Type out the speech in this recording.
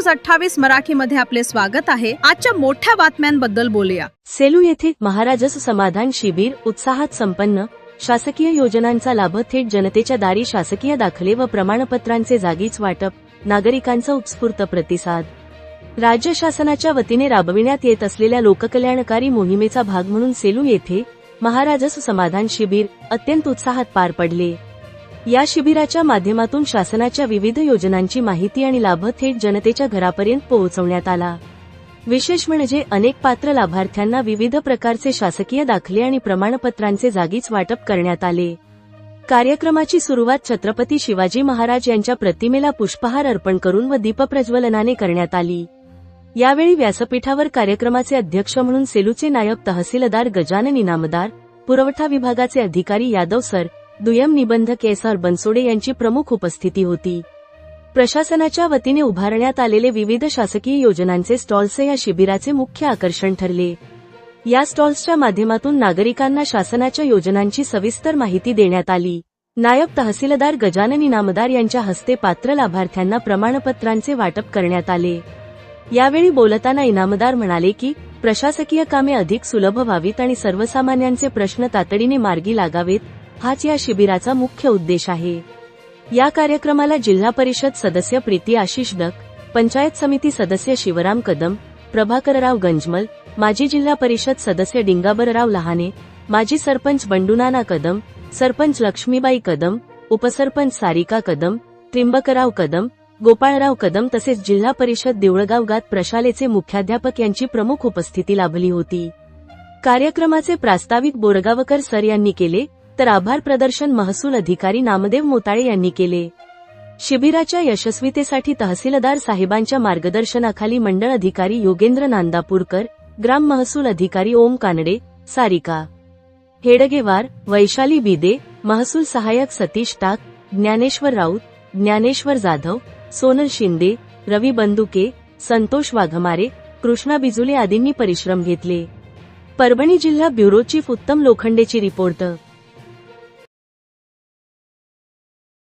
News 28 मराठीमध्ये आपले स्वागत आहे। आजच्या मोठ्या बातम्यांबद्दल बोलूया। सेलू येथे महाराजस समाधान शिबिर उत्साहात संपन्न। शासकीय योजनांचा लाभ थेट जनतेच्या दारी। शासकीय दाखले व प्रमाणपत्रांचे जागीच वाटप। नागरिकांचा उत्स्फूर्त प्रतिसाद। राज्य शासनाच्या वतीने राबविण्यात येत असलेल्या लोककल्याणकारी मोहिमेचा भाग म्हणून सेलू येथे महाराजस समाधान शिबिर अत्यंत उत्साहात पार पडले। या शिबिराच्या माध्यमातून शासनाच्या विविध योजनांची माहिती आणि लाभ थेट जनतेच्या घरापर्यंत पोहोचवण्यात आला। विशेष म्हणजे अनेक पात्र लाभार्थ्यांना विविध प्रकारचे शासकीय दाखले आणि प्रमाणपत्रांचे जागीच वाटप करण्यात आले। कार्यक्रमाची सुरुवात छत्रपती शिवाजी महाराज यांच्या प्रतिमेला पुष्पहार अर्पण करून व दीपप्रज्वलनाने करण्यात आली। यावेळी व्यासपीठावर कार्यक्रमाचे अध्यक्ष म्हणून सेलूचे नायब तहसीलदार गजानन इनामदार, पुरवठा विभागाचे अधिकारी यादव सर, दुय्यम निबंधक एस.आर. बनसोडे यांची प्रमुख उपस्थिती होती। प्रशासनाच्या वतीने उभारण्यात आलेले विविध शासकीय योजनांचे स्टॉल्स या शिबिराचे मुख्य आकर्षण ठरले। या स्टॉल्सच्या माध्यमातून नागरिकांना शासनाच्या योजनांची सविस्तर माहिती देण्यात आली। नायब तहसीलदार गजानन इनामदार यांच्या हस्ते पात्र लाभार्थ्यांना प्रमाणपत्रांचे वाटप करण्यात आले। यावेळी बोलताना इनामदार म्हणाले की प्रशासकीय कामे अधिक सुलभ व्हावीत आणि सर्वसामान्यांचे प्रश्न तातडीने मार्गी लागावेत, हाच या शिबिराचा मुख्य उद्देश आहे। या कार्यक्रमाला जिल्हा परिषद सदस्य प्रीती आशिष डक, पंचायत समिती सदस्य शिवराम कदम, प्रभाकरराव गंजमल, माजी जिल्हा परिषद सदस्य डिंगाबरराव लहाने, माजी सरपंच बंडूनाना कदम, सरपंच लक्ष्मीबाई कदम, उपसरपंच सारिका कदम, त्रिंबकराव कदम, गोपाळराव कदम तसेच जिल्हा परिषद देऊळगाव गात प्रशालेचे मुख्याध्यापक यांची प्रमुख उपस्थिती लाभली होती। कार्यक्रमाचे प्रास्ताविक बोरगावकर सर यांनी केले, तर आभार प्रदर्शन महसूल अधिकारी नामदेव मोताळे यांनी केले। शिबिराच्या यशस्वीतेसाठी तहसीलदार साहेबांच्या मार्गदर्शनाखाली मंडळ अधिकारी योगेंद्र नांदापूरकर, ग्राम महसूल अधिकारी ओम कानडे, सारिका हेडगेवार, वैशाली बिदे, महसूल सहाय्यक सतीश टाक, ज्ञानेश्वर राऊत, ज्ञानेश्वर जाधव, सोनल शिंदे, रवी बंदुके, संतोष वाघमारे, कृष्णा बिजुले आदींनी परिश्रम घेतले। परभणी जिल्हा ब्युरो चीफ उत्तम लोखंडेची रिपोर्ट।